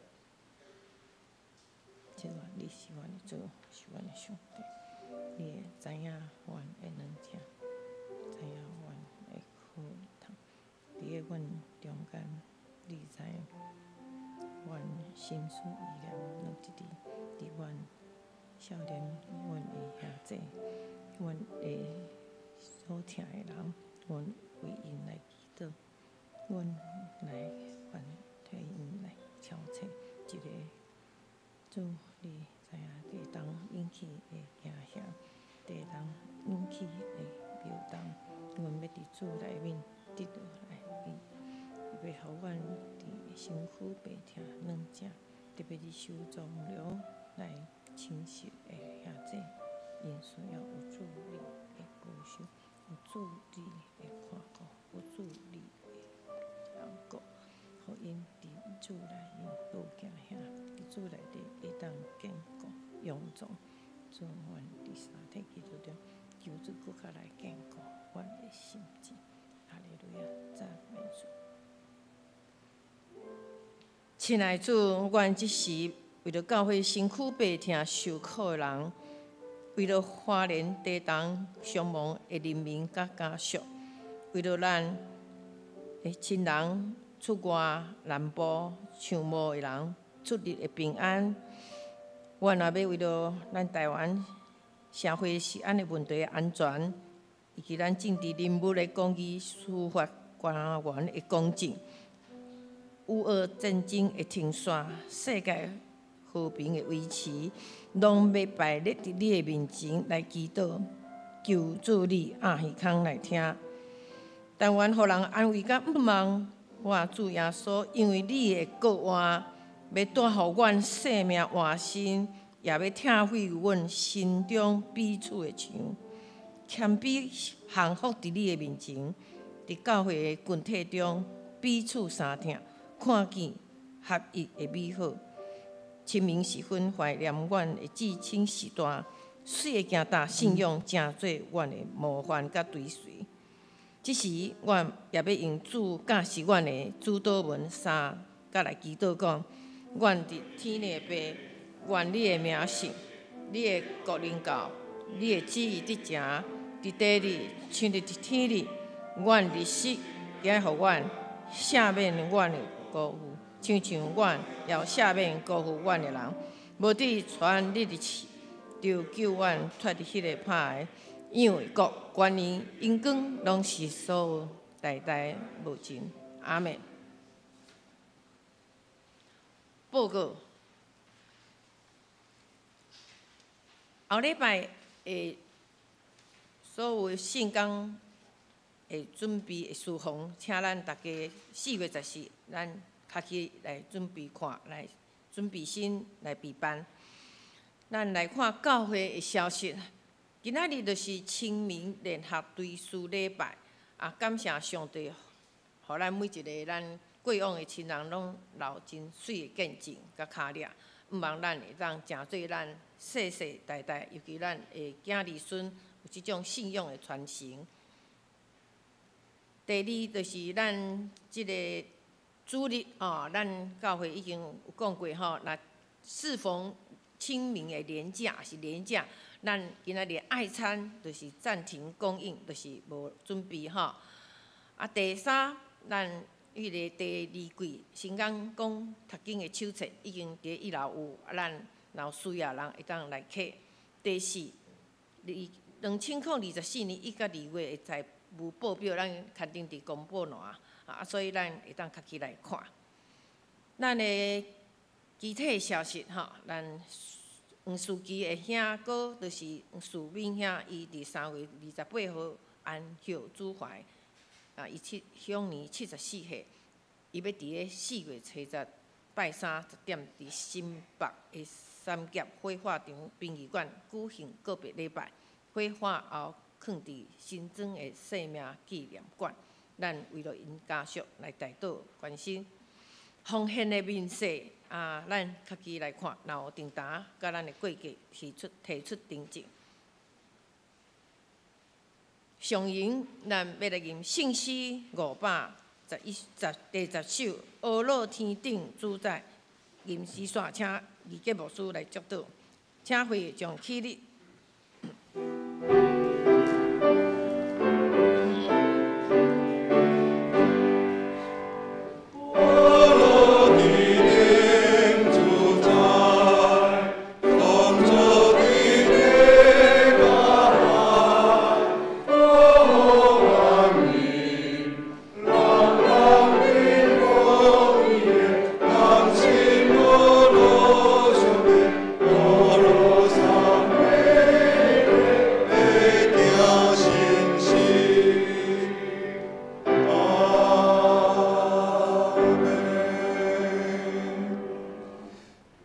Speaker 2: 即个你是阮的主，是阮的上帝，你会知影阮会软听，知影阮会苦痛，伫咧阮中间，你知影阮心思意念拢一直伫阮少年，阮的兄弟，阮的所疼的人，阮为因来祈祷，阮来愿替因来敲切一个主，你知影地动引起的惊吓，地动引起的苗动，阮要伫主内面得到来伊要互阮伫身躯病痛软正，特别是受肿瘤来侵蚀的兄弟，因需要有助力的保守，有助力的看顾，有助力的人顾，互因伫主内面无惊吓，伫主内底会当坚固勇壮。主，阮伫三体基督中，求主搁较来坚固阮的心志。哈利路亚，赞美主。亲爱的主，阮即时为着教会身躯病痛受苦的人，为了花莲地动伤亡的人民甲家属，为了咱的亲人出外南部唱舞的人出入的平安，阮也要为了咱台湾社会治安的问题的安全，以及咱政治人物的公义、司法官员的公正。乌俄战争的停线，世界和平的维持，拢要摆列伫你的面前来祈祷，求助你耳孔来听。但愿互人安慰甲毋望，我主耶稣，因为你的国话要带互阮生命换新，也要拆毁阮心中彼此的墙，谦卑降服伫你的面前，伫教会的群体中彼此相疼。看见合一的美好，清明时分怀念阮的至亲时代，水的行大信仰成做阮的模范甲追随。即时，阮也要用主教示阮的主祷文3，甲来祈祷讲：阮伫天里的爸，愿你的名圣，你的国临到，你的旨意伫正，伫地里像伫天里。阮日食也互阮，赦免阮的辜负，像阮也赦免辜负阮的人。无伫传你的气，就救阮脱离迄个歹的。因为国、权力、荣光，拢是所有代代无尽。阿门。报告，后礼拜的所有圣工会准备的事项，请咱大家4月14，咱开始来准备看，来准备心来备班。咱来看教会的消息。今仔日就是清明联合追思礼拜，感谢上帝，互咱每一个咱过往的亲人拢留真水的见证甲卡掠，毋望咱会当成做咱世世代代，尤其咱的囝儿孙有即种信仰的传承。第二就是咱即个主日咱教会已经有讲过那适逢清明的连假是连假。咱今仔日爱餐就是暂停供应，就是无准备第三，咱迄个第2季新港讲读经的手册已经伫1楼有，咱若有需要人会当来客。第四，2024年1到2月的财务报表，咱肯定伫公布栏所以咱会当较起来看。咱的具体消息咱。黄书记的兄哥就是黄树敏兄，伊伫3月28号安享主怀，伊享年74岁。伊要伫个4月初10拜3 10点，伫新北的三甲火化场殡仪馆举行告别礼拜。火化后放伫新庄的生命纪念馆，咱为了因家属来代祷关心。奉献的面世。咱较起来看，若有订单，甲咱的过节提出订正。上营咱要来吟信息第10首《俄罗天顶主宰》，吟诗线，请二节牧师来接导，请会众起立。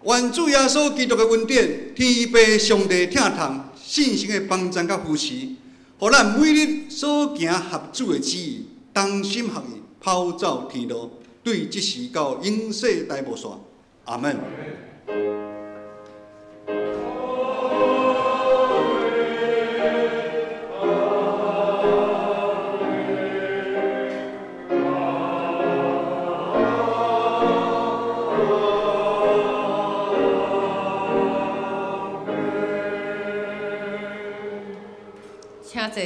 Speaker 3: 愿主耶稣基督的恩典、天父上帝疼痛、信心的帮助甲扶持，互咱每日所行合主的旨意，同心合意，跑走天路，对即时到永世大无线。阿门。
Speaker 2: 请坐。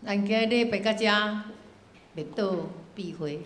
Speaker 2: 咱今日白到遮，列岛闭会。